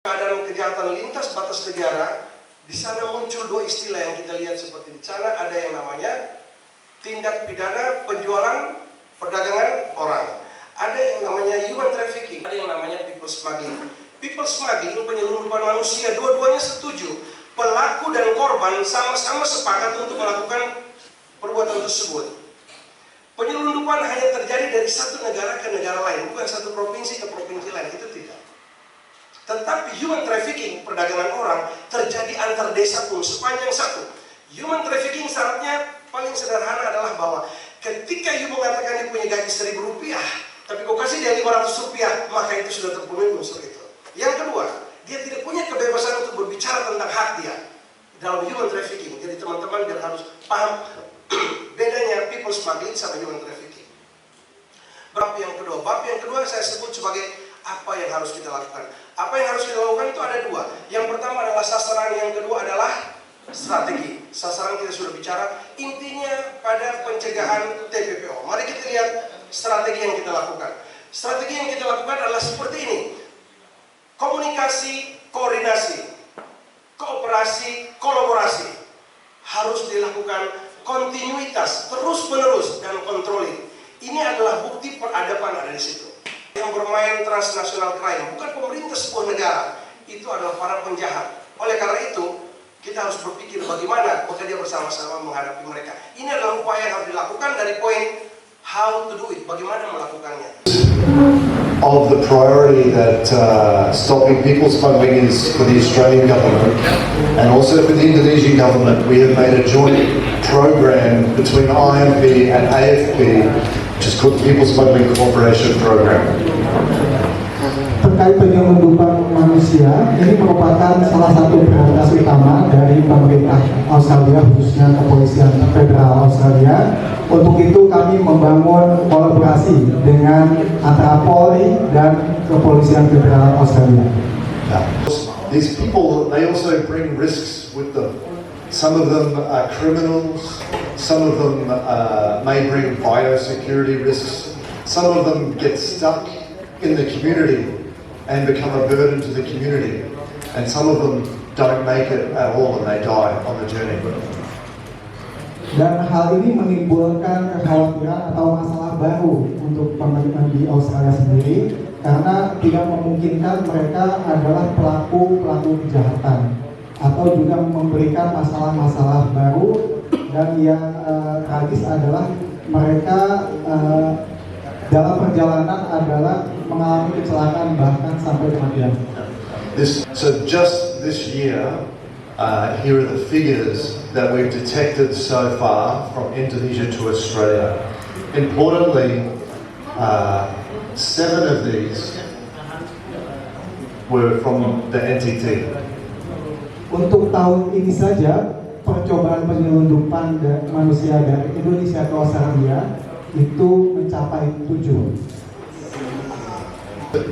keadaan kejahatan lintas batas negara, di sana muncul dua istilah yang kita lihat seperti di sana. Ada yang namanya tindak pidana penjualan perdagangan orang, ada yang namanya human trafficking, ada yang namanya people smuggling. People smuggling, penyelundupan manusia, dua-duanya setuju. Pelaku dan korban sama-sama sepakat untuk melakukan perbuatan tersebut. Penyelundupan hanya terjadi dari satu negara ke negara lain, bukan satu provinsi ke provinsi lain, itu tidak. Tetapi human trafficking, perdagangan orang, terjadi antar desa pun sepanjang satu. Human trafficking syaratnya paling sederhana adalah bahwa ketika you mengatakan dia punya gaji Rp1.000, tapi kau kasih dia Rp500, maka itu sudah terpenuhi unsur itu. Yang kedua, dia tidak punya kebebasan untuk berbicara tentang hak dia dalam human trafficking. Jadi teman-teman biar harus paham bedanya people smuggling sama human trafficking. Bab yang kedua saya sebut sebagai apa yang harus kita lakukan. Apa yang harus kita lakukan itu ada dua. Yang pertama adalah sasaran, yang kedua adalah strategi. Sasaran kita sudah bicara, intinya pada pencegahan TPPO. Mari kita lihat strategi yang kita lakukan. Strategi yang kita lakukan adalah seperti ini: komunikasi, koordinasi, kooperasi, kolaborasi. Harus dilakukan kontinuitas, terus-menerus, dan controlling. Ini adalah bukti peradaban ada di situ. Yang bermain transnational crime, bukan pemerintah sebuah negara, itu adalah para penjahat. Oleh karena itu, kita harus berpikir bagaimana bekerja bersama-sama menghadapi mereka. Ini adalah upaya yang harus dilakukan dari poin how to do it, bagaimana melakukannya. Of the priority that stopping people smuggling is for the Australian government and also for the Indonesian government. We have made a joint program between IMP and AFP, which is called the People Smuggling Cooperation Program. Terkait penyelundupan manusia, ini merupakan salah satu prioritas utama dari pemerintah Australia, khususnya Kepolisian Federal Australia. Untuk itu kami membangun kolaborasi dengan antara Polri dan Kepolisian Federal Australia. These people, they also bring risks with them. Some of them are criminals, some of them may bring biosecurity risks, some of them get stuck in the community and become a burden to the community, and some of them don't make it at all and they die on the journey. Dan hal ini menimbulkan kekhawatiran atau masalah baru untuk pemerintah di Australia sendiri, karena tidak memungkinkan mereka adalah pelaku kejahatan atau juga memberikan masalah-masalah baru, dan yang tragis adalah mereka dalam perjalanan adalah mengalami kecelakaan bahkan sampai kematian. So just this year, here are the figures that we've detected so far from Indonesia to Australia. Importantly, 7 of these were from the NTT. Untuk tahun ini saja, percobaan penyelundupan manusia dari Indonesia ke Australia itu mencapai 7.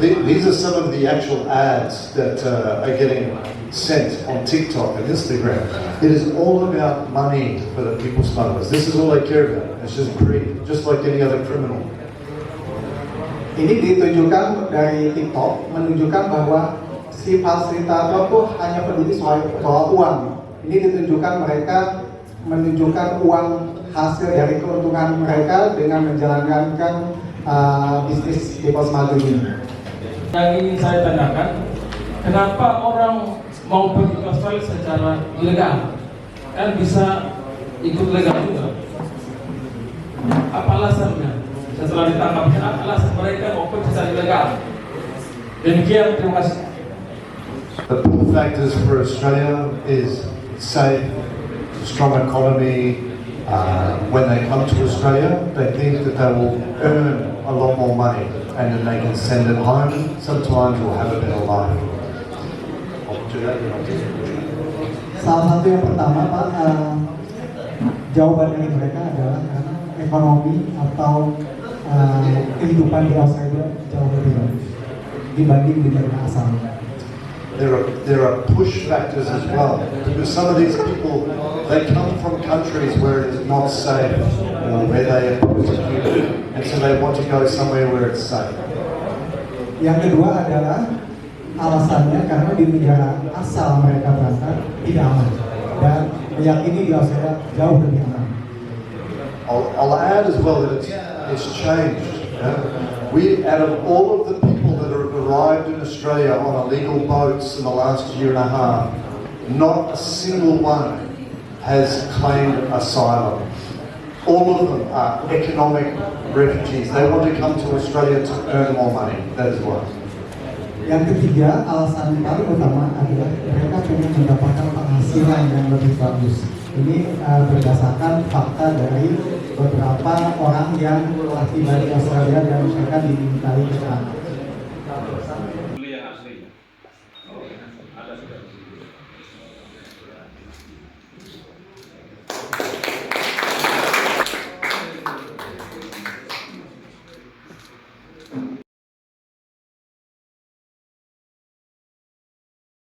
These are some of the actual ads that are getting sent on TikTok and Instagram. It is all about money for the people smugglers. This is all they care about. It's just greed, just like any other criminal. Ini ditunjukkan dari TikTok, menunjukkan bahwa si fasilitator itu hanya peduli soal uang. Ini ditunjukkan mereka menunjukkan uang hasil dari keuntungan mereka dengan menjalankan bisnis people smuggling ini. Yang ingin saya tanyakan, kenapa orang mau pergi ke Australia secara ilegal kan bisa ikut legal juga? Apa alasannya? Setelah ditangkapnya, apa alasan mereka mau pergi secara ilegal? Demikian, terima kasih. The pull factors for Australia is safe, strong economy. When they come to Australia, they think that they will earn a lot more money and then they can send it home. Sometimes we'll have a better life. Salah satu yang pertama, Pak, jawaban dari mereka adalah karena ekonomi atau kehidupan di Australia jauh lebih bagus dibanding di negara asal. There are push factors as well, because some of these people, they come from countries where it is not safe or where they are persecuted, and so they want to go somewhere where it's safe. Yang kedua adalah alasannya karena di negara asal mereka berasal tidak aman dan meyakini di Australia jauh lebih aman. I'll add as well that it's changed. Out of all of the people that have arrived in Australia on illegal boats in the last year and a half, not a single one has claimed asylum. All of them are economic refugees. They want to come to Australia to earn more money. That is why. Yang ketiga, alasan paling utama adalah mereka ingin mendapatkan penghasilan yang lebih bagus. Ini berdasarkan fakta dari beberapa orang yang telah tiba di Australia dan mereka dimintai keterangan.